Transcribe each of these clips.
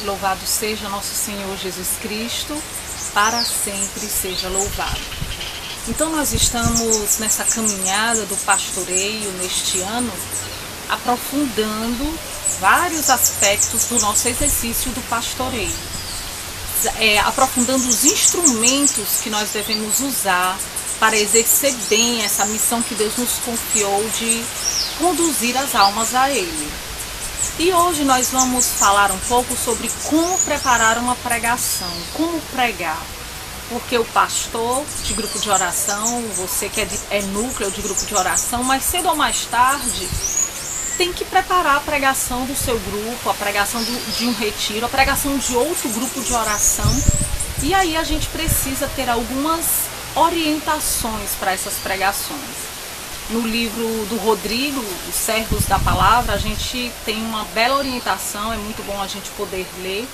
louvado seja nosso Senhor Jesus Cristo, para sempre seja louvado. Então nós estamos nessa caminhada do pastoreio neste ano, aprofundando vários aspectos do nosso exercício do pastoreio, aprofundando os instrumentos que nós devemos usar para exercer bem essa missão que Deus nos confiou de conduzir as almas a Ele. E hoje nós vamos falar um pouco sobre como preparar uma pregação, como pregar. Porque o pastor de grupo de oração, você que é núcleo de grupo de oração, mais cedo ou mais tarde, tem que preparar a pregação do seu grupo, a pregação de um retiro, a pregação de outro grupo de oração. E aí a gente precisa ter algumas orientações para essas pregações. No livro do Rodrigo, Os Servos da Palavra, a gente tem uma bela orientação, é muito bom a gente poder ler.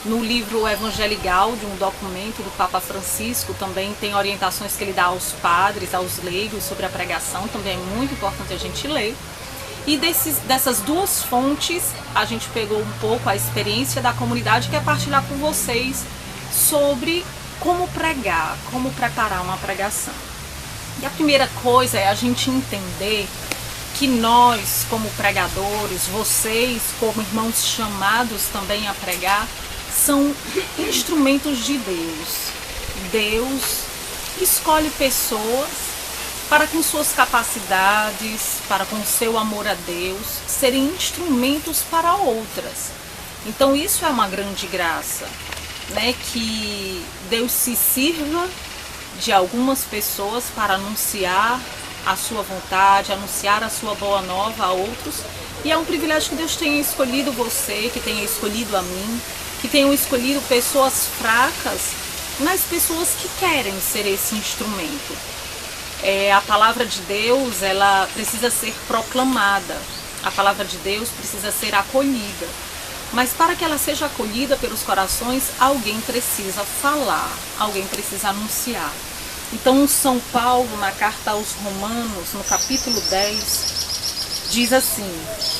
No livro Evangelii Gaudium, um documento do Papa Francisco, também tem orientações que ele dá aos padres, aos leigos sobre a pregação, também é muito importante a gente ler. E dessas duas fontes, a gente pegou um pouco a experiência da comunidade, que é partilhar com vocês sobre como pregar, como preparar uma pregação. E a primeira coisa é a gente entender que nós, como pregadores, vocês, como irmãos chamados também a pregar, são instrumentos de Deus. Deus escolhe pessoas para, com suas capacidades, para com seu amor a Deus, serem instrumentos para outras. Então isso é uma grande graça, né? Que Deus se sirva de algumas pessoas para anunciar a sua vontade, anunciar a sua boa nova a outros. E é um privilégio que Deus tenha escolhido você, que tenha escolhido a mim, que tenham escolhido pessoas fracas nas pessoas que querem ser esse instrumento. A palavra de Deus, ela precisa ser proclamada, a palavra de Deus precisa ser acolhida. Mas para que ela seja acolhida pelos corações, alguém precisa falar, alguém precisa anunciar. Então São Paulo, na carta aos Romanos, no capítulo 10, diz assim,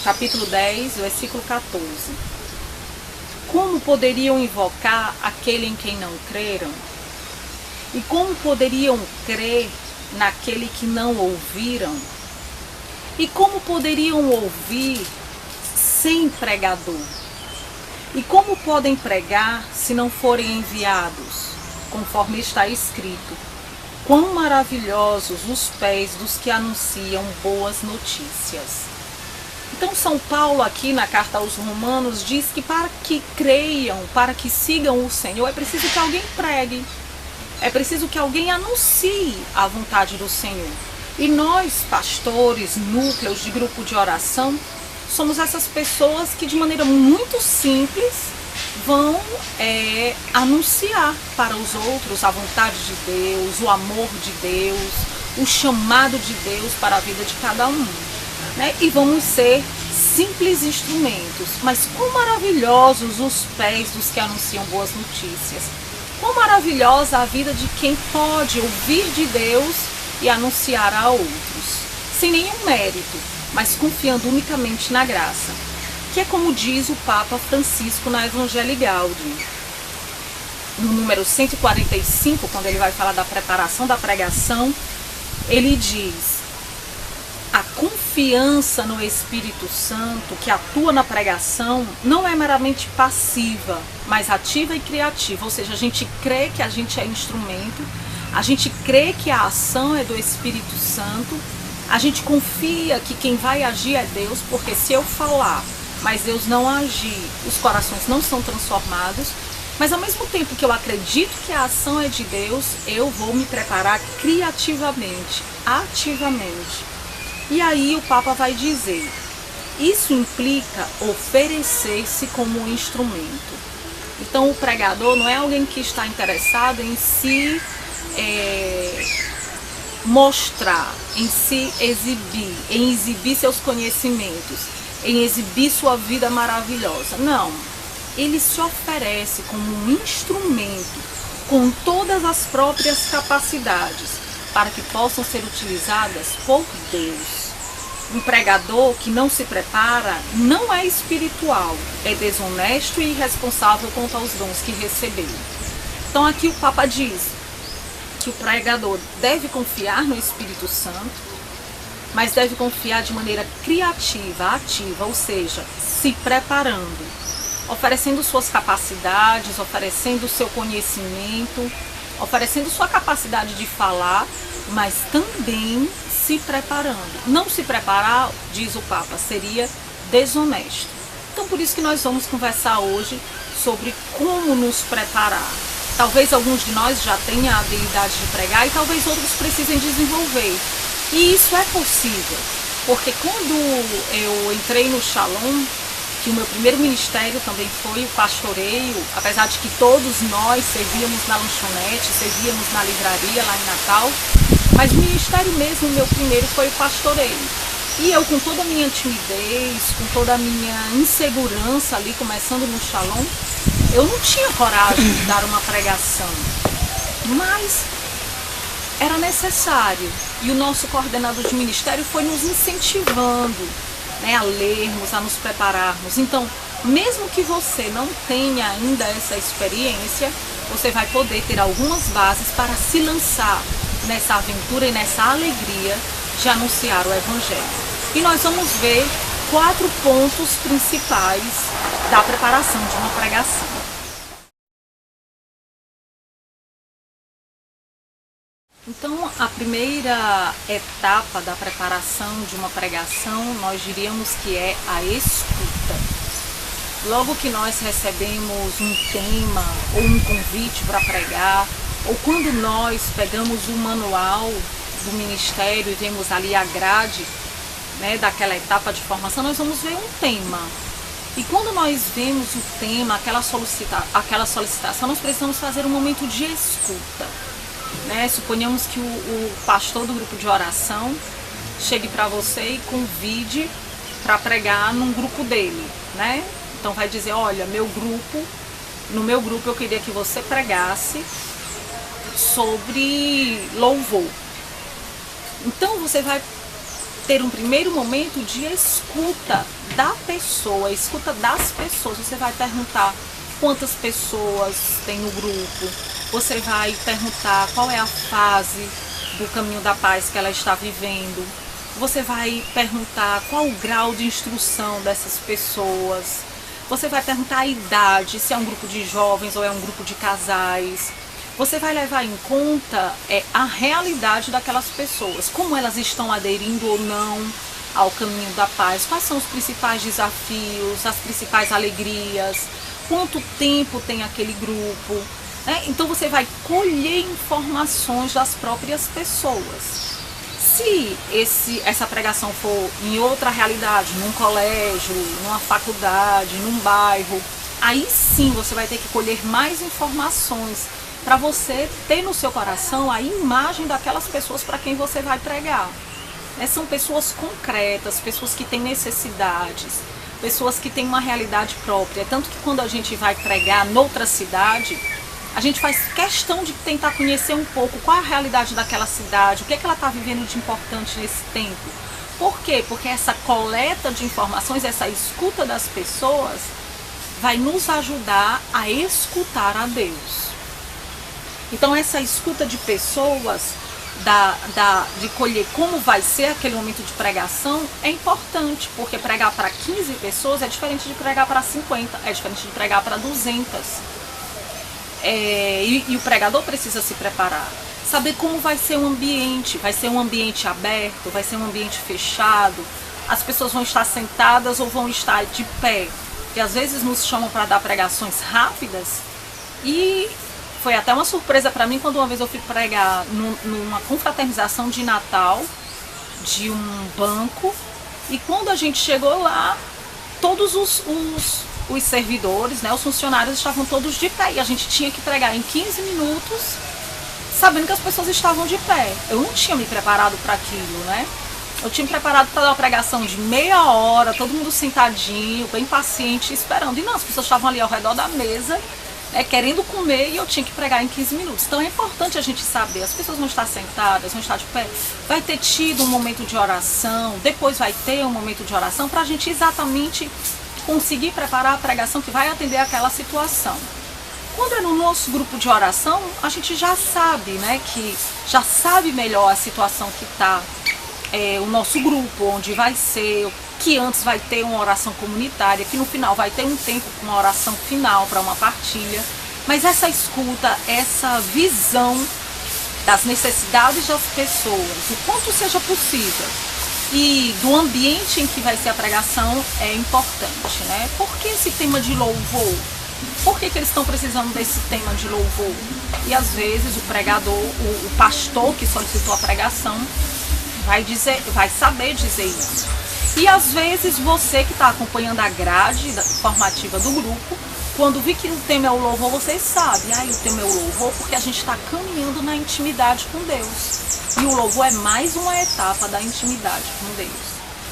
capítulo 10, versículo 14. Como poderiam invocar aquele em quem não creram? E como poderiam crer naquele que não ouviram? E como poderiam ouvir sem pregador? E como podem pregar se não forem enviados? Conforme está escrito, quão maravilhosos os pés dos que anunciam boas notícias. Então São Paulo aqui na carta aos Romanos diz que para que creiam, para que sigam o Senhor, é preciso que alguém pregue. É preciso que alguém anuncie a vontade do Senhor. E nós, pastores, núcleos de grupo de oração, somos essas pessoas que de maneira muito simples vão anunciar para os outros a vontade de Deus, o amor de Deus, o chamado de Deus para a vida de cada um, né? E vamos ser simples instrumentos, mas quão maravilhosos os pés dos que anunciam boas notícias. Quão maravilhosa a vida de quem pode ouvir de Deus e anunciar a outros, sem nenhum mérito, mas confiando unicamente na graça, que é como diz o Papa Francisco na Evangelii Gaudium. No número 145, quando ele vai falar da preparação da pregação, ele diz: a confiança no Espírito Santo que atua na pregação não é meramente passiva, mas ativa e criativa. Ou seja, a gente crê que a gente é instrumento, a gente crê que a ação é do Espírito Santo, a gente confia que quem vai agir é Deus, porque se eu falar, mas Deus não agir, os corações não são transformados. Mas ao mesmo tempo que eu acredito que a ação é de Deus, eu vou me preparar criativamente, ativamente. E aí o Papa vai dizer, isso implica oferecer-se como um instrumento. Então o pregador não é alguém que está interessado em se mostrar, em se exibir, em exibir seus conhecimentos, em exibir sua vida maravilhosa. Não, ele se oferece como um instrumento com todas as próprias capacidades para que possam ser utilizadas por Deus. Um pregador que não se prepara não é espiritual, é desonesto e irresponsável quanto aos dons que recebeu. Então aqui o Papa diz que o pregador deve confiar no Espírito Santo, mas deve confiar de maneira criativa, ativa, ou seja, se preparando, oferecendo suas capacidades, oferecendo seu conhecimento, oferecendo sua capacidade de falar, mas também se preparando. Não se preparar, diz o Papa, seria desonesto. Então por isso que nós vamos conversar hoje sobre como nos preparar. Talvez alguns de nós já tenham a habilidade de pregar e talvez outros precisem desenvolver. E isso é possível, porque quando eu entrei no Shalom, que o meu primeiro ministério também foi o pastoreio, apesar de que todos nós servíamos na lanchonete, servíamos na livraria lá em Natal, mas o ministério mesmo, o meu primeiro, foi o pastoreio. E eu, com toda a minha timidez, com toda a minha insegurança ali, começando no Shalom, eu não tinha coragem de dar uma pregação, mas era necessário. E o nosso coordenador de ministério foi nos incentivando, né, a lermos, a nos prepararmos. Então, mesmo que você não tenha ainda essa experiência, você vai poder ter algumas bases para se lançar nessa aventura e nessa alegria de anunciar o Evangelho. E nós vamos ver 4 pontos principais da preparação de uma pregação. Então, a primeira etapa da preparação de uma pregação, nós diríamos que é a escuta. Logo que nós recebemos um tema ou um convite para pregar, ou quando nós pegamos o manual do ministério e vemos ali a grade, né, daquela etapa de formação, nós vamos ver um tema. E quando nós vemos o tema, aquela solicitação, nós precisamos fazer um momento de escuta. Né? Suponhamos que o pastor do grupo de oração chegue para você e convide para pregar num grupo dele, né? Então vai dizer, olha, no meu grupo eu queria que você pregasse sobre louvor. Então você vai ter um primeiro momento de escuta da pessoa, escuta das pessoas. Você vai perguntar quantas pessoas tem no grupo. Você vai perguntar qual é a fase do caminho da paz que ela está vivendo. Você vai perguntar qual o grau de instrução dessas pessoas. Você vai perguntar a idade, se é um grupo de jovens ou é um grupo de casais. Você vai levar em conta a realidade daquelas pessoas, como elas estão aderindo ou não ao caminho da paz, quais são os principais desafios, as principais alegrias, quanto tempo tem aquele grupo. Então você vai colher informações das próprias pessoas. Se essa pregação for em outra realidade, num colégio, numa faculdade, num bairro, aí sim você vai ter que colher mais informações para você ter no seu coração a imagem daquelas pessoas para quem você vai pregar. São pessoas concretas, pessoas que têm necessidades, pessoas que têm uma realidade própria. Tanto que quando a gente vai pregar noutra cidade, a gente faz questão de tentar conhecer um pouco qual é a realidade daquela cidade, o que é que ela está vivendo de importante nesse tempo. Por quê? Porque essa coleta de informações, essa escuta das pessoas, vai nos ajudar a escutar a Deus. Então essa escuta de pessoas, de colher como vai ser aquele momento de pregação, é importante, porque pregar para 15 pessoas é diferente de pregar para 50, é diferente de pregar para 200. E o pregador precisa se preparar, saber como vai ser o ambiente. Vai ser um ambiente aberto, vai ser um ambiente fechado, as pessoas vão estar sentadas ou vão estar de pé, porque às vezes nos chamam para dar pregações rápidas. E foi até uma surpresa para mim quando uma vez eu fui pregar numa confraternização de Natal de um banco, e quando a gente chegou lá, todos os servidores, né, os funcionários estavam todos de pé, e a gente tinha que pregar em 15 minutos, sabendo que as pessoas estavam de pé. Eu não tinha me preparado para aquilo, né? Eu tinha me preparado para dar uma pregação de meia hora, todo mundo sentadinho, bem paciente, esperando. E não, as pessoas estavam ali ao redor da mesa, querendo comer, e eu tinha que pregar em 15 minutos. Então é importante a gente saber, as pessoas vão estar sentadas, vão estar de pé, vai ter tido um momento de oração, depois vai ter um momento de oração, para a gente exatamente conseguir preparar a pregação que vai atender aquela situação. Quando é no nosso grupo de oração, a gente já sabe, né, que já sabe melhor a situação que está o nosso grupo, onde vai ser, que antes vai ter uma oração comunitária, que no final vai ter um tempo com uma oração final para uma partilha. Mas essa escuta, essa visão das necessidades das pessoas, o quanto seja possível, e do ambiente em que vai ser a pregação é importante, né? Por que esse tema de louvor? Por que eles estão precisando desse tema de louvor? E às vezes o pregador, o pastor que solicitou a pregação, vai saber dizer isso. E às vezes você que está acompanhando a grade formativa do grupo, quando vi que o tema é o louvor, vocês sabem, o tema é o louvor porque a gente está caminhando na intimidade com Deus. E o louvor é mais uma etapa da intimidade com Deus.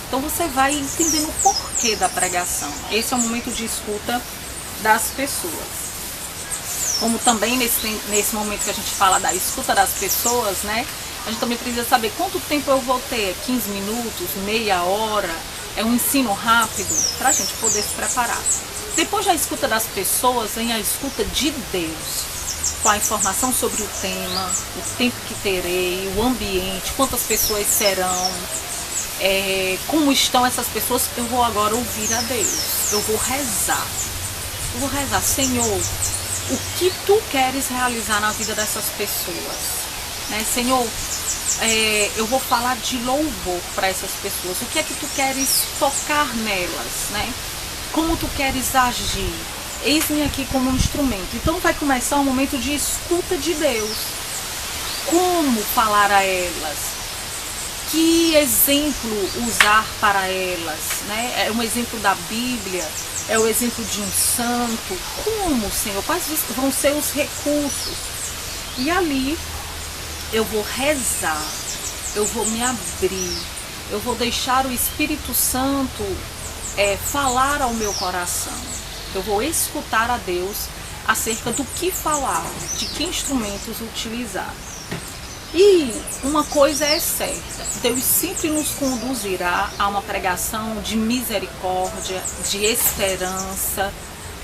Então você vai entendendo o porquê da pregação. Esse é o momento de escuta das pessoas. Como também nesse momento que a gente fala da escuta das pessoas, né? A gente também precisa saber quanto tempo eu vou ter, 15 minutos, meia hora, é um ensino rápido para a gente poder se preparar. Depois da escuta das pessoas, vem a escuta de Deus, com a informação sobre o tema, o tempo que terei, o ambiente, quantas pessoas serão, como estão essas pessoas. Eu vou agora ouvir a Deus, eu vou rezar. Senhor, o que Tu queres realizar na vida dessas pessoas? Né? Senhor, eu vou falar de louvor para essas pessoas. O que é que Tu queres tocar nelas? Né? Como Tu queres agir? Eis-me aqui como um instrumento. Então vai começar um momento de escuta de Deus. Como falar a elas? Que exemplo usar para elas? Né? É um exemplo da Bíblia? É o exemplo de um santo? Como, Senhor? Quais vão ser os recursos? E ali eu vou rezar, eu vou me abrir, eu vou deixar o Espírito Santo falar ao meu coração. Eu vou escutar a Deus acerca do que falar, de que instrumentos utilizar. E uma coisa é certa, Deus sempre nos conduzirá a uma pregação de misericórdia, de esperança,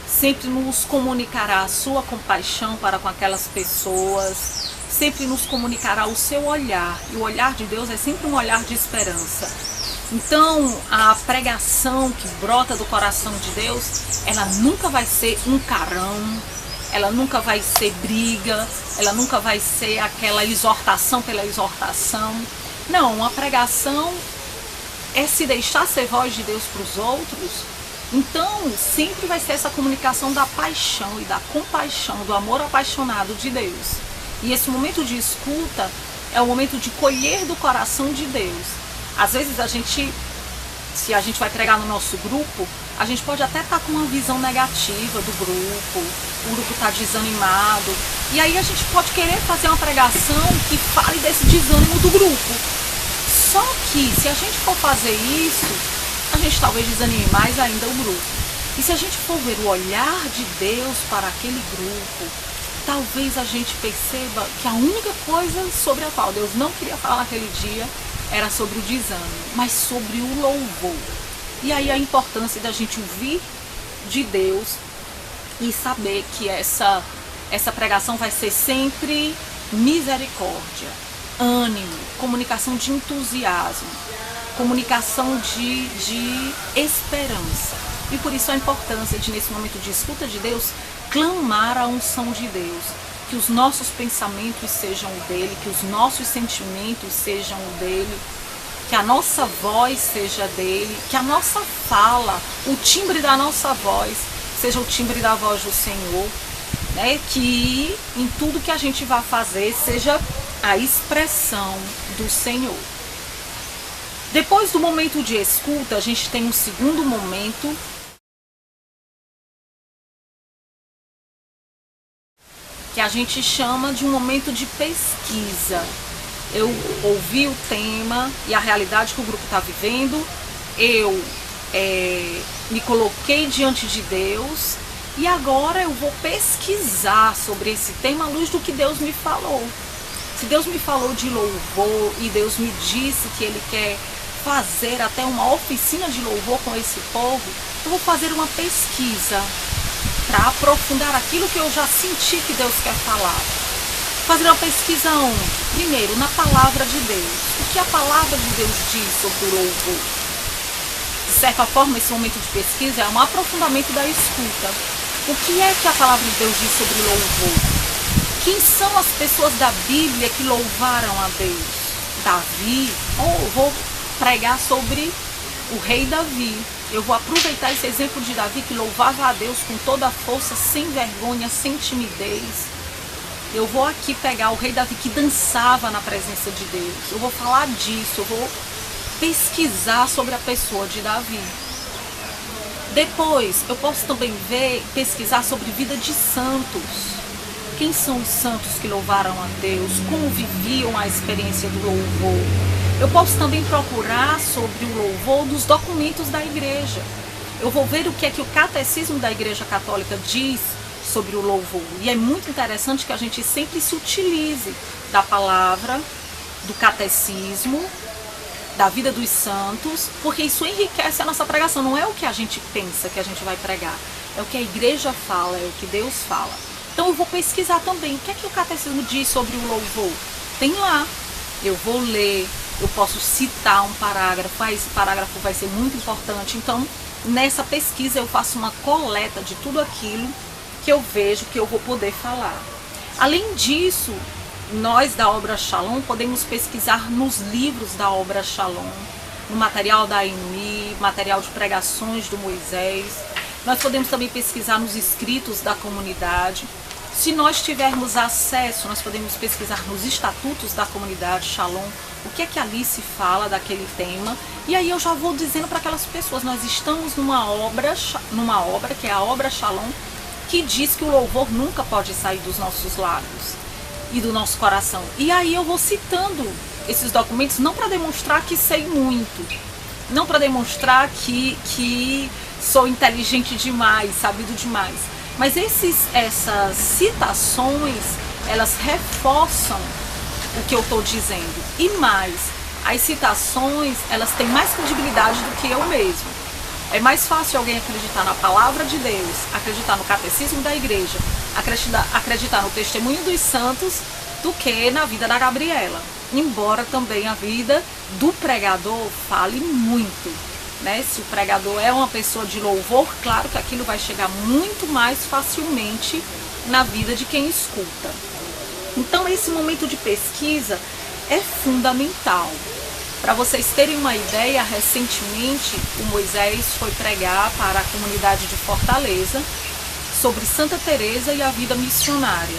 sempre nos comunicará a sua compaixão para com aquelas pessoas, sempre nos comunicará o seu olhar, e o olhar de Deus é sempre um olhar de esperança. Então, a pregação que brota do coração de Deus, ela nunca vai ser um carão, ela nunca vai ser briga, ela nunca vai ser aquela exortação pela exortação. Não, a pregação é se deixar ser voz de Deus para os outros. Então, sempre vai ser essa comunicação da paixão e da compaixão, do amor apaixonado de Deus. E esse momento de escuta é o momento de colher do coração de Deus. Às vezes se a gente vai pregar no nosso grupo, a gente pode até estar com uma visão negativa do grupo, o grupo está desanimado, e aí a gente pode querer fazer uma pregação que fale desse desânimo do grupo. Só que se a gente for fazer isso, a gente talvez desanime mais ainda o grupo. E se a gente for ver o olhar de Deus para aquele grupo, talvez a gente perceba que a única coisa sobre a qual Deus não queria falar naquele dia era sobre o desânimo, mas sobre o louvor. E aí a importância da gente ouvir de Deus e saber que essa pregação vai ser sempre misericórdia, ânimo, comunicação de entusiasmo, comunicação de esperança. E por isso a importância de, nesse momento de escuta de Deus, clamar a unção de Deus, que os nossos pensamentos sejam o dele, que os nossos sentimentos sejam o dele, que a nossa voz seja dele, que a nossa fala, o timbre da nossa voz, seja o timbre da voz do Senhor, né? Que em tudo que a gente vai fazer seja a expressão do Senhor. Depois do momento de escuta, a gente tem um segundo momento, que a gente chama de um momento de pesquisa. Eu ouvi o tema e a realidade que o grupo está vivendo, eu me coloquei diante de Deus E agora eu vou pesquisar sobre esse tema à luz do que Deus me falou. Se Deus me falou de louvor e Deus me disse que Ele quer fazer até uma oficina de louvor com esse povo, eu vou fazer uma pesquisa para aprofundar aquilo que eu já senti que Deus quer falar. Fazer uma pesquisa onde? Primeiro, na palavra de Deus. O que a palavra de Deus diz sobre o louvor? De certa forma, esse momento de pesquisa é um aprofundamento da escuta. O que é que a palavra de Deus diz sobre o louvor? Quem são as pessoas da Bíblia que louvaram a Deus? Davi? Ou vou pregar sobre o rei Davi. Eu vou aproveitar esse exemplo de Davi que louvava a Deus com toda a força, sem vergonha, sem timidez. Eu vou aqui pegar o rei Davi que dançava na presença de Deus. Eu vou falar disso, eu vou pesquisar sobre a pessoa de Davi. Depois, eu posso também pesquisar sobre vida de santos. Quem são os santos que louvaram a Deus? Como viviam a experiência do louvor? Eu posso também procurar sobre o louvor nos documentos da igreja. Eu vou ver o que é que o catecismo da Igreja Católica diz sobre o louvor. E é muito interessante que a gente sempre se utilize da palavra, do catecismo, da vida dos santos, porque isso enriquece a nossa pregação. Não é o que a gente pensa que a gente vai pregar, é o que a igreja fala, é o que Deus fala. Então eu vou pesquisar também o que é que o catecismo diz sobre o louvor. Tem lá, eu vou ler, eu posso citar um parágrafo, esse parágrafo vai ser muito importante. Então, nessa pesquisa eu faço uma coleta de tudo aquilo que eu vejo que eu vou poder falar. Além disso, nós da Obra Shalom podemos pesquisar nos livros da Obra Shalom, no material da AMI, material de pregações do Moisés. Nós podemos também pesquisar nos escritos da comunidade. Se nós tivermos acesso, nós podemos pesquisar nos estatutos da comunidade Shalom, o que é que ali se fala daquele tema. E aí eu já vou dizendo para aquelas pessoas, nós estamos numa obra que é a Obra Shalom, que diz que o louvor nunca pode sair dos nossos lábios e do nosso coração. E aí eu vou citando esses documentos, não para demonstrar que sei muito, não para demonstrar que sou inteligente demais, sabido demais, mas essas citações, elas reforçam o que eu estou dizendo. E mais, as citações, elas têm mais credibilidade do que eu mesmo. É mais fácil alguém acreditar na palavra de Deus, acreditar no catecismo da igreja, acreditar no testemunho dos santos, do que na vida da Gabriela. Embora também a vida do pregador fale muito, né? Se o pregador é uma pessoa de louvor, claro que aquilo vai chegar muito mais facilmente na vida de quem escuta. Então esse momento de pesquisa é fundamental. Para vocês terem uma ideia, recentemente o Moisés foi pregar para a comunidade de Fortaleza sobre Santa Teresa e a vida missionária.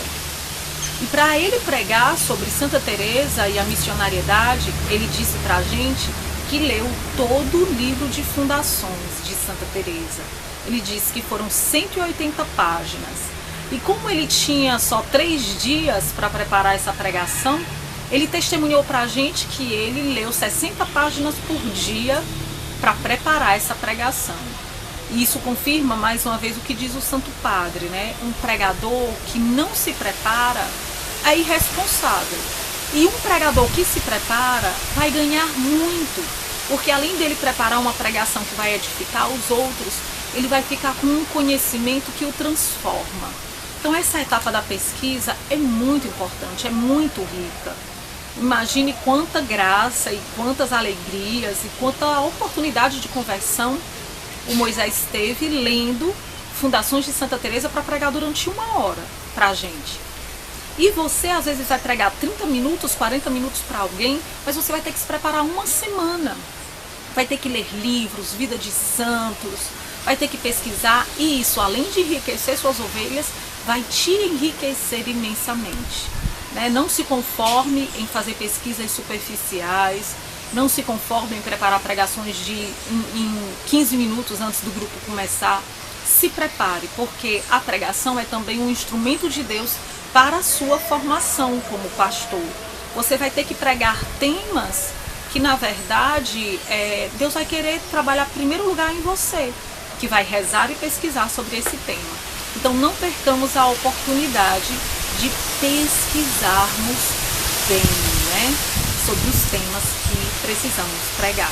E para ele pregar sobre Santa Teresa e a missionariedade, ele disse para a gente que leu todo o livro de fundações de Santa Teresa. Ele disse que foram 180 páginas. E como ele tinha só 3 dias para preparar essa pregação, ele testemunhou para a gente que ele leu 60 páginas por dia para preparar essa pregação. E isso confirma mais uma vez o que diz o Santo Padre, né? Um pregador que não se prepara é irresponsável. E um pregador que se prepara vai ganhar muito, porque além dele preparar uma pregação que vai edificar os outros, ele vai ficar com um conhecimento que o transforma. Então essa etapa da pesquisa é muito importante, é muito rica. Imagine quanta graça e quantas alegrias e quanta oportunidade de conversão o Moisés teve lendo Fundações de Santa Teresa para pregar durante 1 hora para a gente. E você às vezes vai pregar 30 minutos, 40 minutos para alguém, mas você vai ter que se preparar 1 semana. Vai ter que ler livros, vida de santos, vai ter que pesquisar, e isso, além de enriquecer suas ovelhas, vai te enriquecer imensamente. Não se conforme em fazer pesquisas superficiais, não se conforme em preparar pregações em 15 minutos antes do grupo começar. Se prepare, porque a pregação é também um instrumento de Deus para a sua formação como pastor. Você vai ter que pregar temas que, na verdade, Deus vai querer trabalhar em primeiro lugar em você, que vai rezar e pesquisar sobre esse tema. Então não percamos a oportunidade de pesquisarmos bem, né, sobre os temas que precisamos pregar.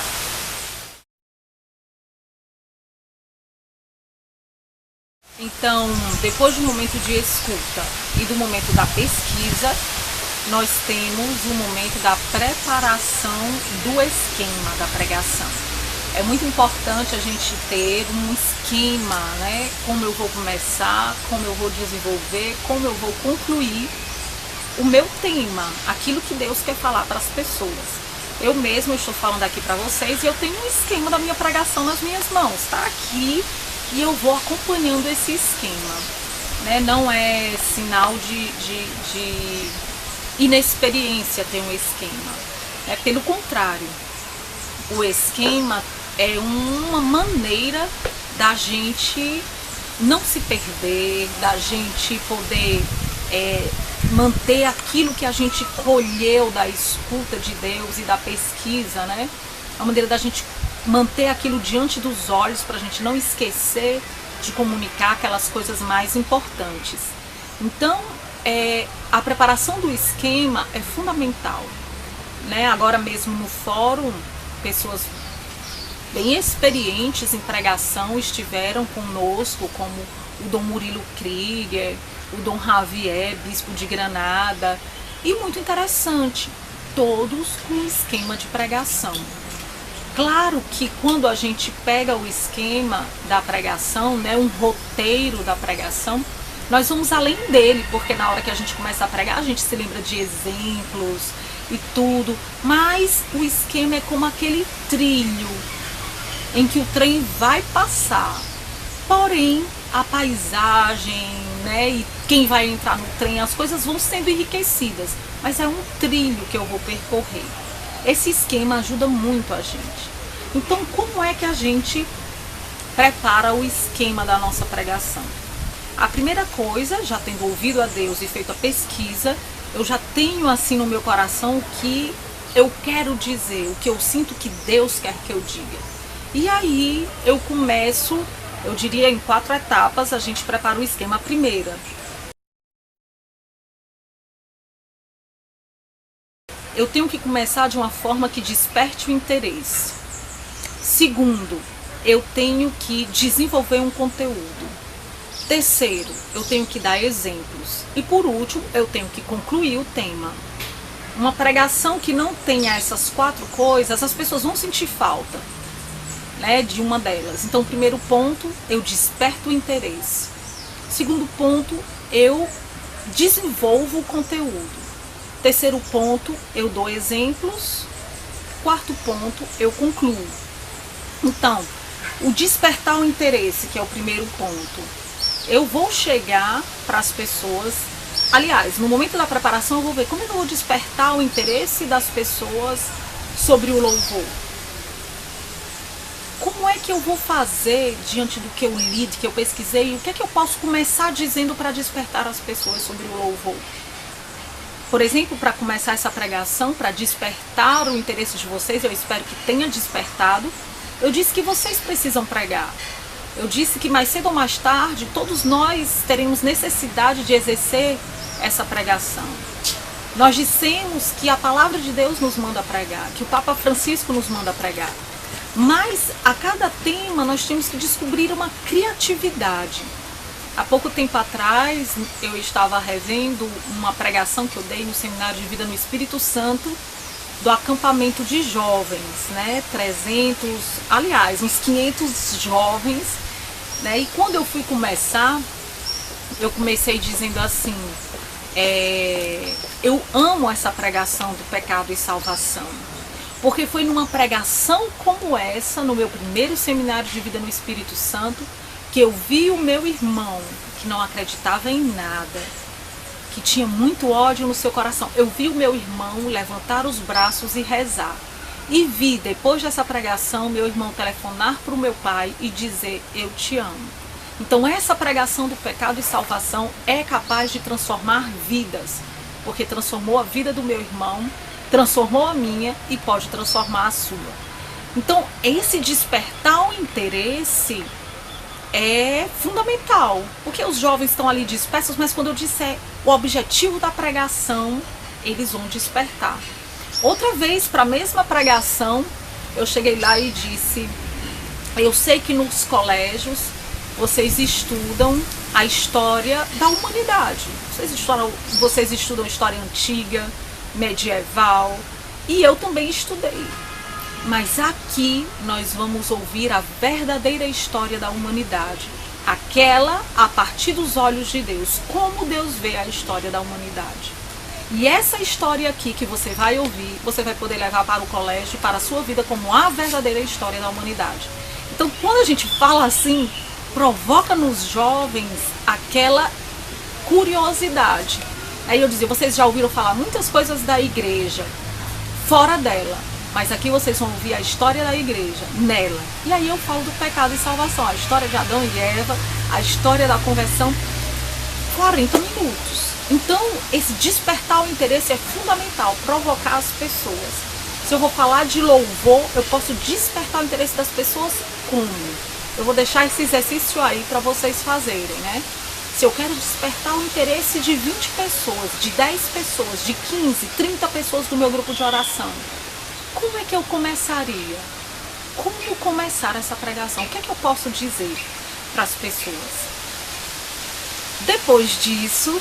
Então, depois do momento de escuta e do momento da pesquisa, nós temos o momento da preparação do esquema da pregação. É muito importante a gente ter um esquema, né? Como eu vou começar, como eu vou desenvolver, como eu vou concluir o meu tema, aquilo que Deus quer falar para as pessoas. Eu mesma estou falando aqui para vocês e eu tenho um esquema da minha pregação nas minhas mãos, tá aqui, e eu vou acompanhando esse esquema, né? Não é sinal de inexperiência ter um esquema, né? Pelo contrário, o esquema é uma maneira da gente não se perder, da gente poder manter aquilo que a gente colheu da escuta de Deus e da pesquisa, né? A maneira da gente manter aquilo diante dos olhos para a gente não esquecer de comunicar aquelas coisas mais importantes. Então, a preparação do esquema é fundamental, né? Agora mesmo no fórum, pessoas bem experientes em pregação estiveram conosco, como o Dom Murilo Krieger, o Dom Javier, bispo de Granada, e muito interessante, todos com esquema de pregação. Claro que quando a gente pega o esquema da pregação, né, um roteiro da pregação, nós vamos além dele, porque na hora que a gente começa a pregar, a gente se lembra de exemplos e tudo, mas o esquema é como aquele trilho em que o trem vai passar, porém a paisagem, né, e quem vai entrar no trem, as coisas vão sendo enriquecidas, mas é um trilho que eu vou percorrer. Esse esquema ajuda muito a gente. Então, como é que a gente prepara o esquema da nossa pregação? A primeira coisa, já tendo ouvido a Deus e feito a pesquisa, eu já tenho assim no meu coração o que eu quero dizer, o que eu sinto que Deus quer que eu diga. E aí eu começo, eu diria em 4 etapas, a gente prepara o esquema. A primeira, eu tenho que começar de uma forma que desperte o interesse. Segundo, eu tenho que desenvolver um conteúdo. Terceiro, eu tenho que dar exemplos. E por último, eu tenho que concluir o tema. Uma pregação que não tenha essas 4 coisas, as pessoas vão sentir falta, né, de uma delas. Então, primeiro ponto, eu desperto o interesse. Segundo ponto, eu desenvolvo o conteúdo. Terceiro ponto, eu dou exemplos. Quarto ponto, eu concluo. Então, o despertar o interesse, que é o primeiro ponto, eu vou chegar para as pessoas. Aliás, no momento da preparação eu vou ver como eu vou despertar o interesse das pessoas sobre o louvor. Como é que eu vou fazer diante do que eu li, do que eu pesquisei? O que é que eu posso começar dizendo para despertar as pessoas sobre o louvor? Por exemplo, para começar essa pregação, para despertar o interesse de vocês, eu espero que tenha despertado, eu disse que vocês precisam pregar. Eu disse que mais cedo ou mais tarde, todos nós teremos necessidade de exercer essa pregação. Nós dissemos que a palavra de Deus nos manda pregar, que o Papa Francisco nos manda pregar. Mas a cada tema nós temos que descobrir uma criatividade. Há pouco tempo atrás eu estava revendo uma pregação que eu dei no Seminário de Vida no Espírito Santo, do acampamento de jovens, né? 300, aliás, uns 500 jovens, né? E quando eu fui começar, eu comecei dizendo assim, eu amo essa pregação do pecado e salvação. Porque foi numa pregação como essa, no meu primeiro Seminário de Vida no Espírito Santo, que eu vi o meu irmão, que não acreditava em nada, que tinha muito ódio no seu coração. Eu vi o meu irmão levantar os braços e rezar. E vi, depois dessa pregação, meu irmão telefonar para o meu pai e dizer, eu te amo. Então essa pregação do pecado e salvação é capaz de transformar vidas, porque transformou a vida do meu irmão, transformou a minha e pode transformar a sua. Então esse despertar o interesse é fundamental, porque os jovens estão ali dispersos, mas quando eu disser o objetivo da pregação, eles vão despertar. Outra vez, para a mesma pregação, eu cheguei lá e disse: eu sei que nos colégios vocês estudam a história da humanidade. Vocês estudam história antiga, medieval, e eu também estudei. Mas aqui nós vamos ouvir a verdadeira história da humanidade. Aquela a partir dos olhos de Deus. Como Deus vê a história da humanidade. E essa história aqui que você vai ouvir, você vai poder levar para o colégio, para a sua vida, como a verdadeira história da humanidade. Então, quando a gente fala assim, provoca nos jovens aquela curiosidade. Aí eu dizia: vocês já ouviram falar muitas coisas da igreja, fora dela, mas aqui vocês vão ouvir a história da igreja, nela. E aí eu falo do pecado e salvação, a história de Adão e Eva, a história da conversão, 40 minutos. Então, esse despertar o interesse é fundamental, provocar as pessoas. Se eu vou falar de louvor, eu posso despertar o interesse das pessoas como? Eu vou deixar esse exercício aí para vocês fazerem, né? Se eu quero despertar o interesse de 20 pessoas, de 10 pessoas, de 15, 30 pessoas do meu grupo de oração, como é que eu começaria? Como começar essa pregação? O que é que eu posso dizer para as pessoas? Depois disso,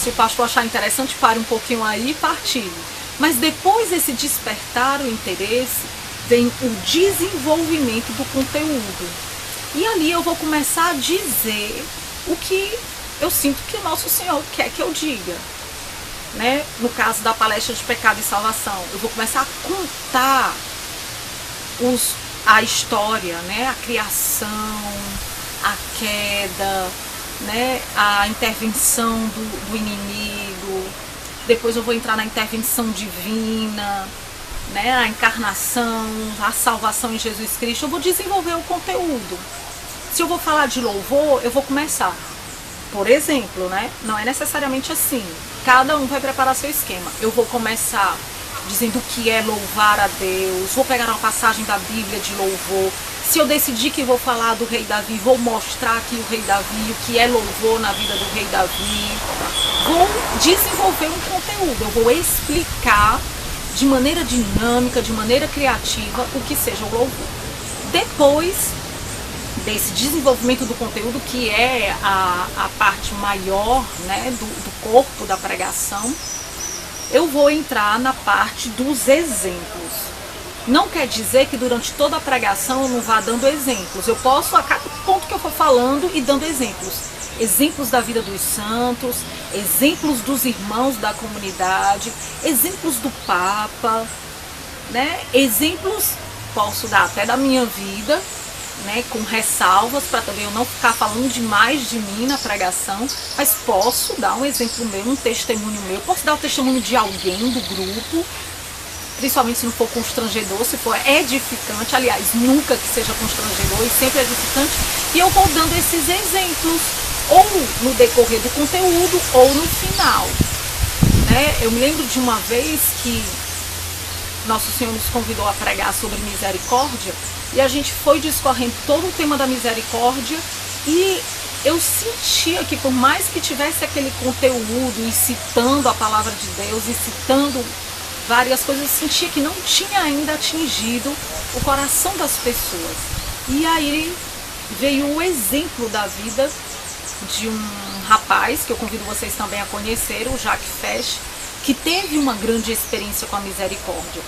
se o pastor achar interessante, pare um pouquinho aí e partilhe. Mas depois desse despertar o interesse, vem o desenvolvimento do conteúdo. E ali eu vou começar a dizer o que eu sinto que o nosso Senhor quer que eu diga. Né? No caso da palestra de pecado e salvação, eu vou começar a contar a história, né? A criação, a queda, né? A intervenção do inimigo. Depois eu vou entrar na intervenção divina, né? A encarnação, a salvação em Jesus Cristo. Eu vou desenvolver o conteúdo. Se eu vou falar de louvor, eu vou começar. Por exemplo, né? Não é necessariamente assim. Cada um vai preparar seu esquema. Eu vou começar dizendo o que é louvar a Deus. Vou pegar uma passagem da Bíblia de louvor. Se eu decidir que vou falar do rei Davi, vou mostrar aqui o rei Davi, o que é louvor na vida do rei Davi. Vou desenvolver um conteúdo. Eu vou explicar de maneira dinâmica, de maneira criativa, o que seja o louvor. Depois desse desenvolvimento do conteúdo, que é a parte maior, né, do corpo da pregação, eu vou entrar na parte dos exemplos. Não quer dizer que durante toda a pregação eu não vá dando exemplos. Eu posso, a cada ponto que eu for falando, e dando exemplos. Exemplos da vida dos santos, exemplos dos irmãos da comunidade, exemplos do Papa, né? Exemplos, posso dar até da minha vida, né, com ressalvas, para também eu não ficar falando demais de mim na pregação, mas posso dar um exemplo meu, um testemunho meu, posso dar o testemunho de alguém do grupo, principalmente se não for constrangedor, se for edificante, aliás, nunca que seja constrangedor e sempre edificante, e eu vou dando esses exemplos, ou no decorrer do conteúdo, ou no final. Né? Eu me lembro de uma vez que Nosso Senhor nos convidou a pregar sobre misericórdia, e a gente foi discorrendo todo o tema da misericórdia, e eu sentia que, por mais que tivesse aquele conteúdo, e citando a palavra de Deus, e citando várias coisas, eu sentia que não tinha ainda atingido o coração das pessoas. E aí veio o exemplo da vida de um rapaz, que eu convido vocês também a conhecer, o Jacques Fesch, que teve uma grande experiência com a misericórdia.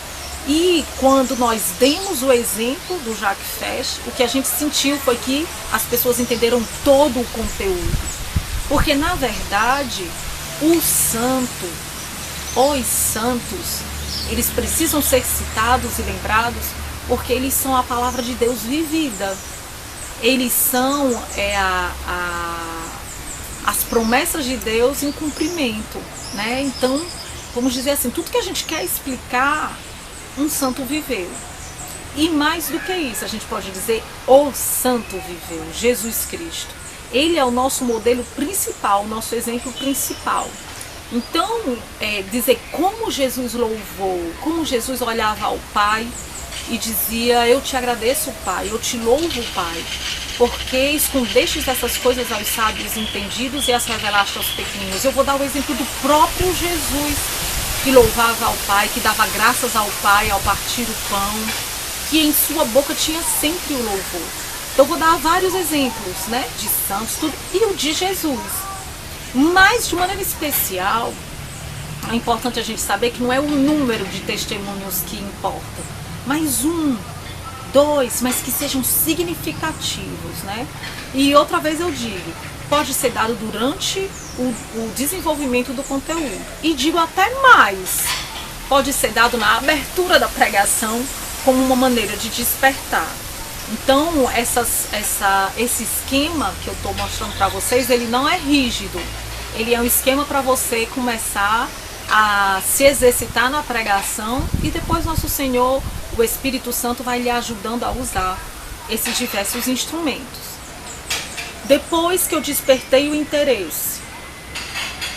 E quando nós demos o exemplo do Jacques Fesch, o que a gente sentiu foi que as pessoas entenderam todo o conteúdo. Porque, na verdade, os santos, eles precisam ser citados e lembrados porque eles são a palavra de Deus vivida. Eles são as promessas de Deus em cumprimento, né? Então, vamos dizer assim, tudo que a gente quer explicar, um santo viveu. E mais do que isso, a gente pode dizer, o santo viveu, Jesus Cristo. Ele é o nosso modelo principal, o nosso exemplo principal. Então, dizer como Jesus louvou, como Jesus olhava ao Pai e dizia: eu te agradeço, Pai, eu te louvo, Pai. porque escondestes essas coisas aos sábios entendidos e as revelaste aos pequeninos. Eu vou dar o exemplo do próprio Jesus, que louvava ao Pai, que dava graças ao Pai ao partir o pão, que em sua boca tinha sempre o louvor. Então eu vou dar vários exemplos, né, de santos, tudo, e o de Jesus. Mas de maneira especial, é importante a gente saber que não é o número de testemunhos que importa, mas 1, 2, mas que sejam significativos, né? E outra vez eu digo, pode ser dado durante o desenvolvimento do conteúdo. E digo até mais, pode ser dado na abertura da pregação como uma maneira de despertar. Então, esse esquema que eu estou mostrando para vocês, ele não é rígido. Ele é um esquema para você começar a se exercitar na pregação e depois nosso Senhor, o Espírito Santo, vai lhe ajudando a usar esses diversos instrumentos. Depois que eu despertei o interesse,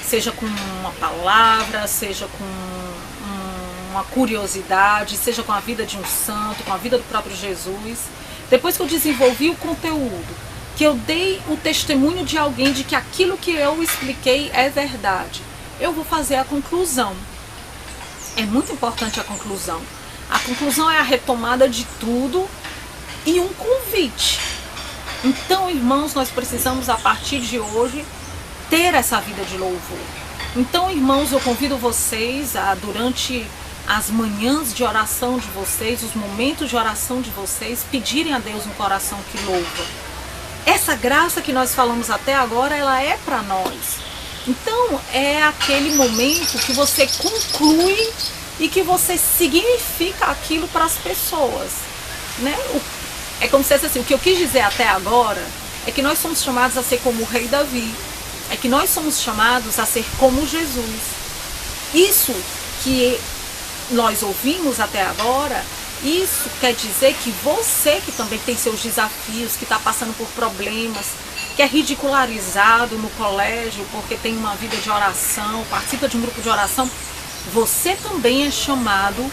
seja com uma palavra, seja com uma curiosidade, seja com a vida de um santo, com a vida do próprio Jesus, depois que eu desenvolvi o conteúdo, que eu dei o testemunho de alguém de que aquilo que eu expliquei é verdade, eu vou fazer a conclusão. É muito importante a conclusão. A conclusão é a retomada de tudo e um convite. Então, irmãos, nós precisamos a partir de hoje ter essa vida de louvor. Então, irmãos, eu convido vocês a, durante as manhãs de oração de vocês, os momentos de oração de vocês, pedirem a Deus um coração que louva. Essa graça que nós falamos até agora, ela é para nós. Então, é aquele momento que você conclui e que você significa aquilo para as pessoas, né? É como se fosse assim, o que eu quis dizer até agora é que nós somos chamados a ser como o rei Davi, é que nós somos chamados a ser como Jesus. Isso que nós ouvimos até agora, isso quer dizer que você que também tem seus desafios, que está passando por problemas, que é ridicularizado no colégio porque tem uma vida de oração, participa de um grupo de oração, você também é chamado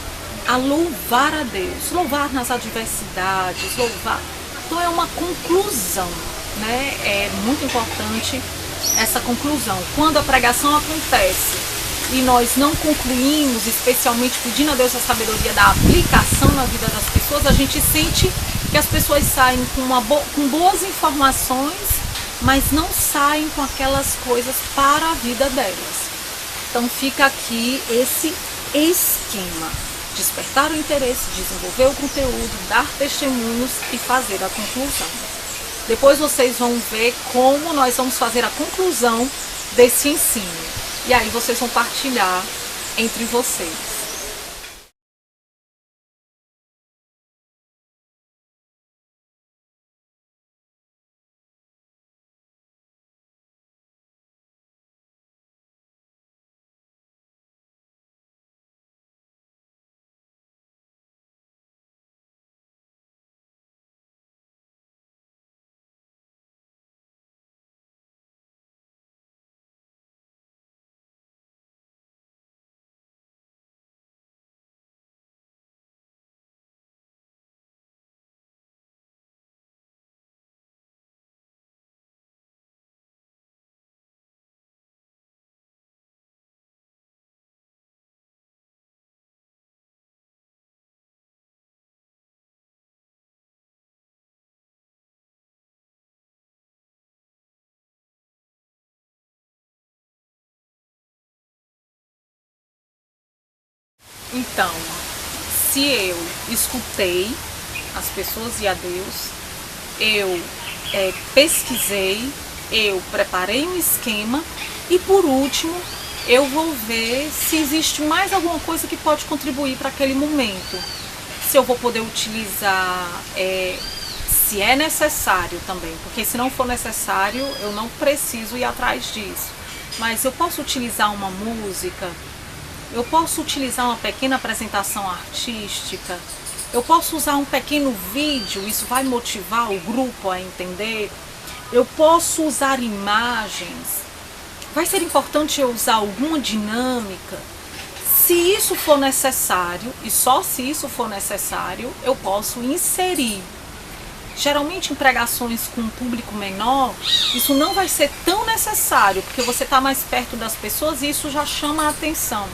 a louvar a Deus, louvar nas adversidades, louvar. Então é uma conclusão, né? É muito importante essa conclusão. Quando a pregação acontece e nós não concluímos, especialmente pedindo a Deus a sabedoria da aplicação na vida das pessoas, a gente sente que as pessoas saem com boas informações, mas não saem com aquelas coisas para a vida delas. Então fica aqui esse esquema: despertar o interesse, desenvolver o conteúdo, dar testemunhos e fazer a conclusão. Depois vocês vão ver como nós vamos fazer a conclusão desse ensino. E aí vocês vão partilhar entre vocês. Então, se eu escutei as pessoas e a Deus, eu pesquisei, eu preparei um esquema e, por último, eu vou ver se existe mais alguma coisa que pode contribuir para aquele momento. Se eu vou poder utilizar, se é necessário também, porque se não for necessário, eu não preciso ir atrás disso. Mas eu posso utilizar uma música, eu posso utilizar uma pequena apresentação artística, eu posso usar um pequeno vídeo, isso vai motivar o grupo a entender. Eu posso usar imagens, vai ser importante eu usar alguma dinâmica. Se isso for necessário, e só se isso for necessário, eu posso inserir. Geralmente em pregações com um público menor, isso não vai ser tão necessário, porque você está mais perto das pessoas e isso já chama a atenção.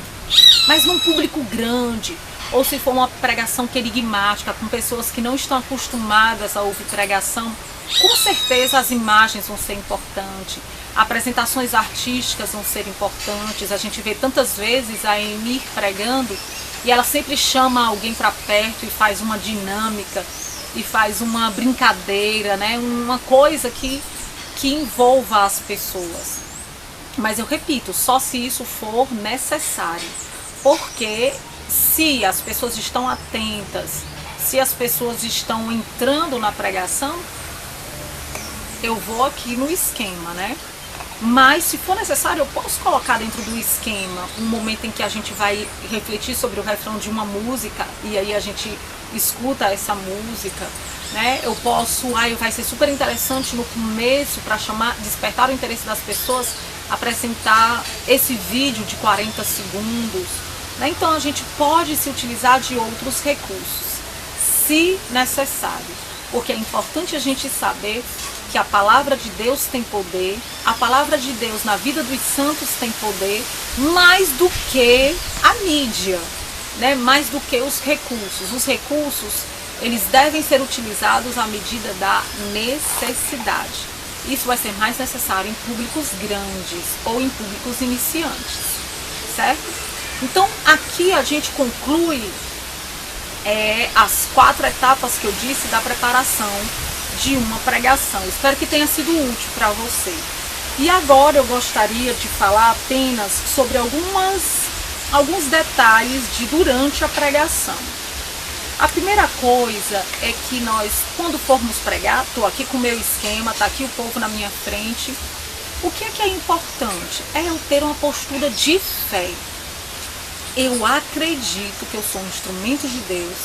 Mas num público grande, ou se for uma pregação querigmática, com pessoas que não estão acostumadas a ouvir pregação, com certeza as imagens vão ser importantes, apresentações artísticas vão ser importantes. A gente vê tantas vezes a Emir pregando e ela sempre chama alguém para perto e faz uma dinâmica e faz uma brincadeira, né? Uma coisa que envolva as pessoas. Mas eu repito, só se isso for necessário, porque se as pessoas estão atentas, se as pessoas estão entrando na pregação, eu vou aqui no esquema, né? Mas se for necessário, eu posso colocar dentro do esquema um momento em que a gente vai refletir sobre o refrão de uma música e aí a gente escuta essa música, né? Eu posso, vai ser super interessante no começo para despertar o interesse das pessoas, apresentar esse vídeo de 40 segundos, né? Então a gente pode se utilizar de outros recursos, se necessário, porque é importante a gente saber que a palavra de Deus tem poder, a palavra de Deus na vida dos santos tem poder, mais do que a mídia, né? Mais do que os recursos. Os recursos, eles devem ser utilizados à medida da necessidade. Isso vai ser mais necessário em públicos grandes ou em públicos iniciantes, certo? Então aqui a gente conclui as 4 etapas que eu disse da preparação de uma pregação. Espero que tenha sido útil para você. E agora eu gostaria de falar apenas sobre alguns detalhes de durante a pregação. A primeira coisa é que nós, quando formos pregar, estou aqui com o meu esquema, está aqui o povo na minha frente. O que é importante? É eu ter uma postura de fé. Eu acredito que eu sou um instrumento de Deus,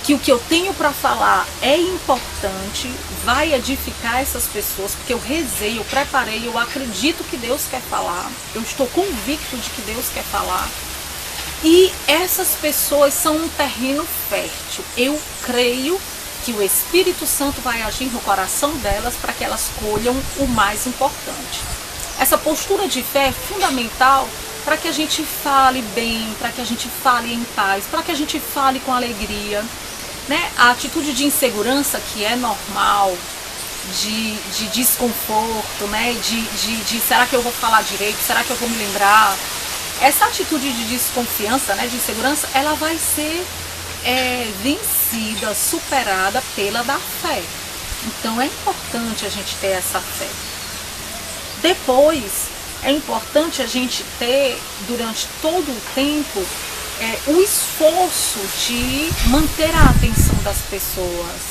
que o que eu tenho para falar é importante, vai edificar essas pessoas, porque eu rezei, eu preparei, eu acredito que Deus quer falar, eu estou convicto de que Deus quer falar. E essas pessoas são um terreno fértil. Eu creio que o Espírito Santo vai agir no coração delas para que elas colham o mais importante. Essa postura de fé é fundamental para que a gente fale bem, para que a gente fale em paz, para que a gente fale com alegria, né? A atitude de insegurança, que é normal, de desconforto, né? de será que eu vou falar direito, será que eu vou me lembrar? Essa atitude de desconfiança, né? De insegurança, ela vai ser vencida, superada pela da fé. Então é importante a gente ter essa fé. Depois, é importante a gente ter, durante todo o tempo, o esforço de manter a atenção das pessoas,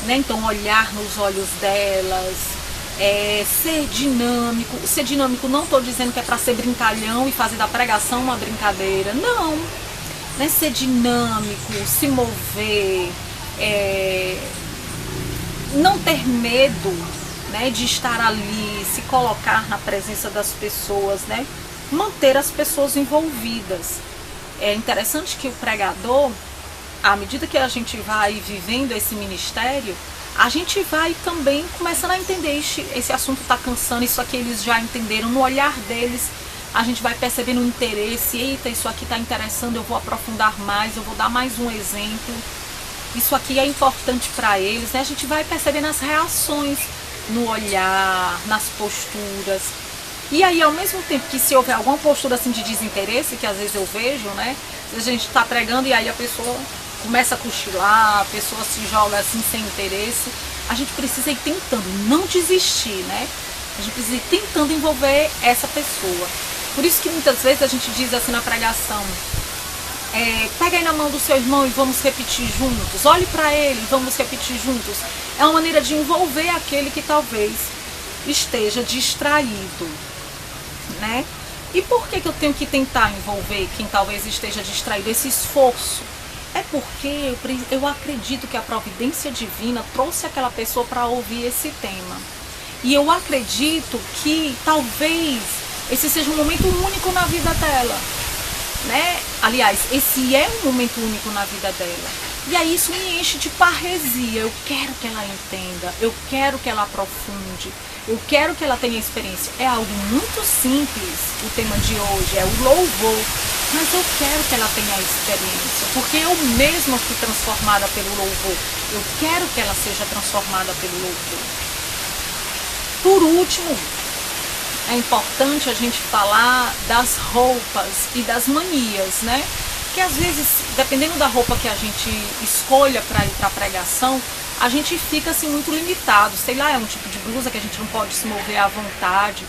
né? Então olhar nos olhos delas, ser dinâmico. Ser dinâmico, não estou dizendo que é para ser brincalhão e fazer da pregação uma brincadeira, não, né? Ser dinâmico, se mover, não ter medo, né, de estar ali, se colocar na presença das pessoas, né? Manter as pessoas envolvidas. É interessante que o pregador, à medida que a gente vai vivendo esse ministério, a gente vai também começando a entender, esse assunto está cansando, isso aqui eles já entenderam, no olhar deles a gente vai percebendo o interesse, eita, isso aqui está interessando, eu vou aprofundar mais, eu vou dar mais um exemplo, isso aqui é importante para eles, né? A gente vai percebendo as reações no olhar, nas posturas. E aí, ao mesmo tempo que se houver alguma postura assim de desinteresse, que às vezes eu vejo, né? A gente está pregando e aí a pessoa começa a cochilar, a pessoa se joga assim sem interesse. A gente precisa ir tentando, não desistir, né? A gente precisa ir tentando envolver essa pessoa. Por isso que muitas vezes a gente diz assim na pregação, pega aí na mão do seu irmão e vamos repetir juntos. Olhe para ele, vamos repetir juntos. É uma maneira de envolver aquele que talvez esteja distraído, né? E por que eu tenho que tentar envolver quem talvez esteja distraído? Esse esforço é porque eu acredito que a providência divina trouxe aquela pessoa para ouvir esse tema. E eu acredito que talvez esse seja um momento único na vida dela, né? Aliás, esse é um momento único na vida dela. E aí isso me enche de parresia. Eu quero que ela entenda, eu quero que ela aprofunde, eu quero que ela tenha experiência. É algo muito simples, o tema de hoje é o louvor, mas eu quero que ela tenha a experiência, porque eu mesma fui transformada pelo louvor. Eu quero que ela seja transformada pelo louvor. Por último, é importante a gente falar das roupas e das manias, né? Que às vezes, dependendo da roupa que a gente escolha para ir para a pregação, a gente fica assim muito limitado. Sei lá, é um tipo de blusa que a gente não pode se mover à vontade,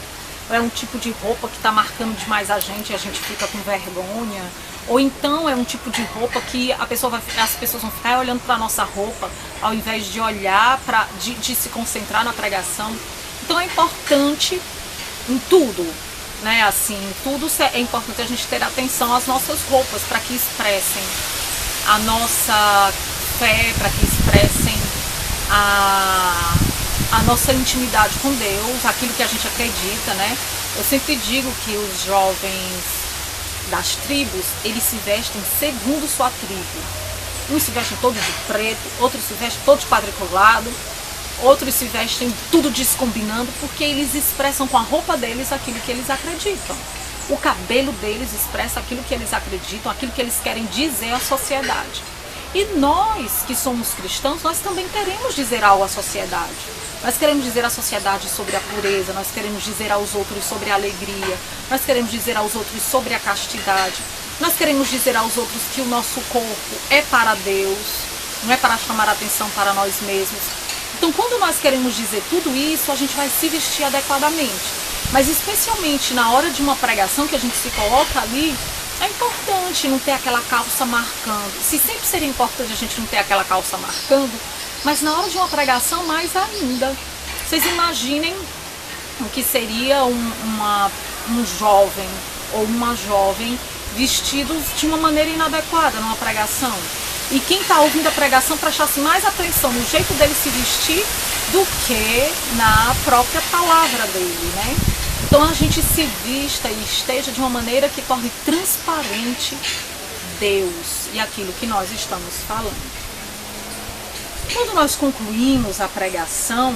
ou é um tipo de roupa que está marcando demais a gente e a gente fica com vergonha, ou então é um tipo de roupa que as pessoas vão ficar olhando para a nossa roupa ao invés de olhar, de se concentrar na pregação. Então é importante em tudo, né? Assim, tudo é importante a gente ter atenção às nossas roupas para que expressem a nossa fé, para que expressem a nossa intimidade com Deus, aquilo que a gente acredita, né? Eu sempre digo que os jovens das tribos, eles se vestem segundo sua tribo. Uns se vestem todos de preto, outros se vestem todos de quadriculado, outros se vestem tudo descombinando, porque eles expressam com a roupa deles aquilo que eles acreditam. O cabelo deles expressa aquilo que eles acreditam, aquilo que eles querem dizer à sociedade. E nós, que somos cristãos, nós também queremos dizer algo à sociedade. Nós queremos dizer à sociedade sobre a pureza, nós queremos dizer aos outros sobre a alegria, nós queremos dizer aos outros sobre a castidade, nós queremos dizer aos outros que o nosso corpo é para Deus, não é para chamar a atenção para nós mesmos. Então, quando nós queremos dizer tudo isso, a gente vai se vestir adequadamente. Mas especialmente na hora de uma pregação que a gente se coloca ali, é importante não ter aquela calça marcando. Se sempre seria importante a gente não ter aquela calça marcando, mas na hora de uma pregação mais ainda. Vocês imaginem o que seria um jovem ou uma jovem vestidos de uma maneira inadequada numa pregação. E quem está ouvindo a pregação prestasse mais atenção no jeito dele se vestir do que na própria palavra dele, né? Então a gente se vista e esteja de uma maneira que torne transparente Deus e aquilo que nós estamos falando. Quando nós concluímos a pregação,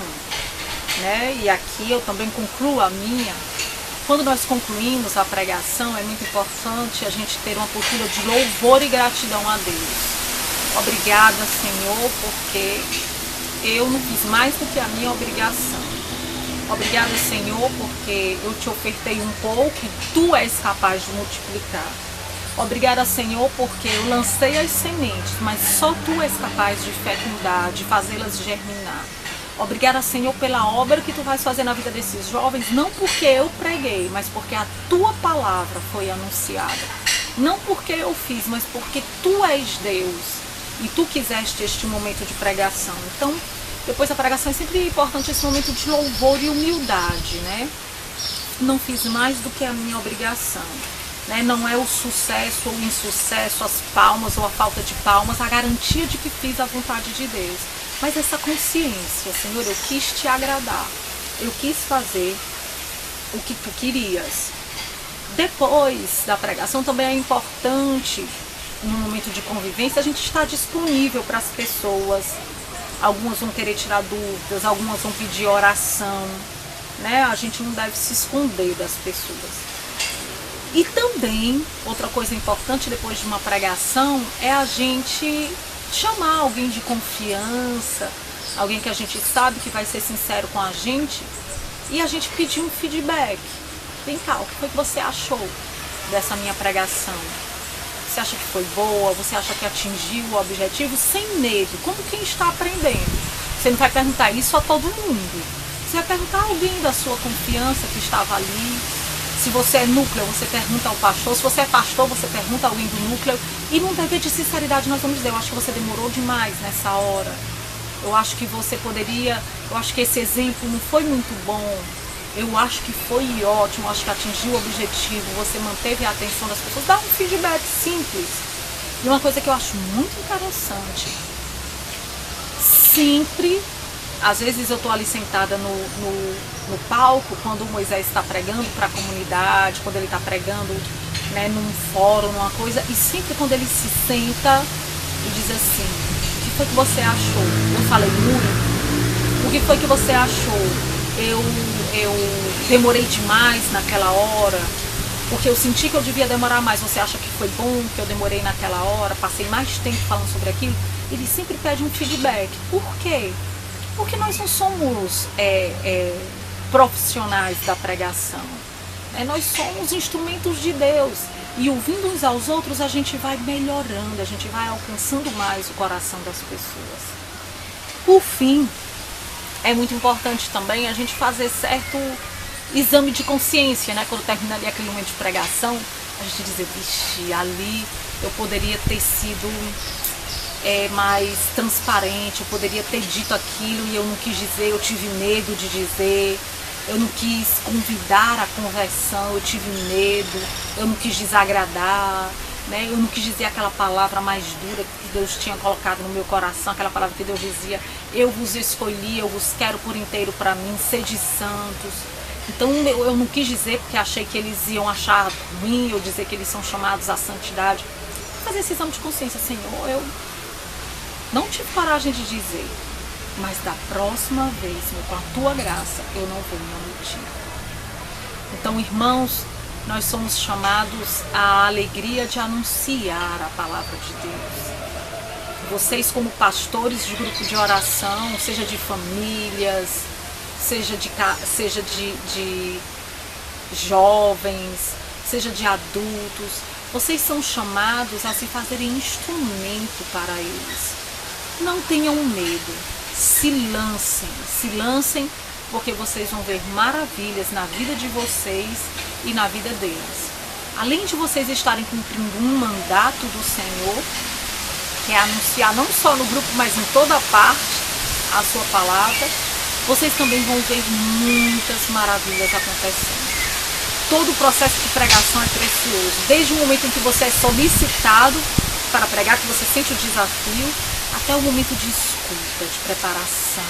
né, e aqui eu também concluo a minha, quando nós concluímos a pregação é muito importante a gente ter uma postura de louvor e gratidão a Deus. Obrigada, Senhor, porque eu não fiz mais do que a minha obrigação. Obrigada, Senhor, porque eu te ofertei um pouco e Tu és capaz de multiplicar. Obrigada, Senhor, porque eu lancei as sementes, mas só Tu és capaz de fecundar, de fazê-las germinar. Obrigada, Senhor, pela obra que Tu vais fazer na vida desses jovens, não porque eu preguei, mas porque a Tua palavra foi anunciada. Não porque eu fiz, mas porque Tu és Deus. E Tu quiseste este momento de pregação. Então, depois da pregação é sempre importante esse momento de louvor e humildade, né? Não fiz mais do que a minha obrigação, né? Não é o sucesso ou o insucesso, as palmas ou a falta de palmas, a garantia de que fiz a vontade de Deus. Mas essa consciência, Senhor, eu quis Te agradar. Eu quis fazer o que Tu querias. Depois da pregação também é importante, no momento de convivência, a gente está disponível para as pessoas. Algumas vão querer tirar dúvidas, algumas vão pedir oração, né? A gente não deve se esconder das pessoas. E também, outra coisa importante depois de uma pregação é a gente chamar alguém de confiança, alguém que a gente sabe que vai ser sincero com a gente, e a gente pedir um feedback. Vem cá, o que foi que você achou dessa minha pregação? Você acha que foi boa? Você acha que atingiu o objetivo? Sem medo, como quem está aprendendo. Você não vai perguntar isso a todo mundo. Você vai perguntar a alguém da sua confiança que estava ali. Se você é núcleo, você pergunta ao pastor. Se você é pastor, você pergunta a alguém do núcleo. E num dever de sinceridade nós vamos dizer, eu acho que você demorou demais nessa hora. Eu acho que você poderia... Eu acho que esse exemplo não foi muito bom. Eu acho que foi ótimo, acho que atingiu o objetivo, você manteve a atenção das pessoas. Dá um feedback simples. E uma coisa que eu acho muito interessante, sempre, às vezes eu estou ali sentada no palco, quando o Moisés está pregando para a comunidade, quando ele está pregando, né, num fórum, numa coisa, e sempre quando ele se senta e diz assim, foi que você achou? Eu falei muito? O que foi que você achou? Eu demorei demais naquela hora? Porque eu senti que eu devia demorar mais. Você acha que foi bom que eu demorei naquela hora? Passei mais tempo falando sobre aquilo? Ele sempre pede um feedback. Por quê? Porque nós não somos profissionais da pregação. Nós somos instrumentos de Deus. E ouvindo uns aos outros, a gente vai melhorando, a gente vai alcançando mais o coração das pessoas. Por fim, é muito importante também a gente fazer certo exame de consciência, né? Quando termina ali aquele momento de pregação, a gente dizer, vixe, ali eu poderia ter sido mais transparente, eu poderia ter dito aquilo e eu não quis dizer, eu tive medo de dizer, eu não quis convidar a conversão, eu tive medo, eu não quis desagradar, né? Eu não quis dizer aquela palavra mais dura que Deus tinha colocado no meu coração, aquela palavra que Deus dizia, eu vos escolhi, eu vos quero por inteiro para mim, sede santos. Então eu não quis dizer porque achei que eles iam achar ruim, eu dizer que eles são chamados à santidade. Fazer esse exame de consciência, Senhor, eu não tive coragem de dizer, mas da próxima vez, Senhor, com a Tua graça, eu não vou me omitir. Então, irmãos, nós somos chamados à alegria de anunciar a palavra de Deus. Vocês, como pastores de grupo de oração, seja de famílias, seja de jovens, seja de adultos, vocês são chamados a se fazerem instrumento para eles. Não tenham medo, se lancem, porque vocês vão ver maravilhas na vida de vocês e na vida deles. Além de vocês estarem cumprindo um mandato do Senhor, que é anunciar não só no grupo, mas em toda parte a sua palavra, vocês também vão ver muitas maravilhas acontecendo. Todo o processo de pregação é precioso, desde o momento em que você é solicitado para pregar, que você sente o desafio, até o momento de escuta, de preparação,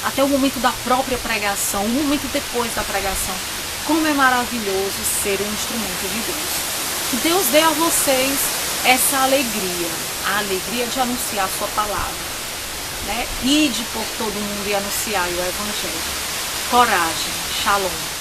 até o momento da própria pregação, o momento depois da pregação. Como é maravilhoso ser um instrumento de Deus. Que Deus dê a vocês essa alegria, a alegria de anunciar a sua palavra, né? Ide por todo mundo e anunciar o Evangelho. Coragem, shalom.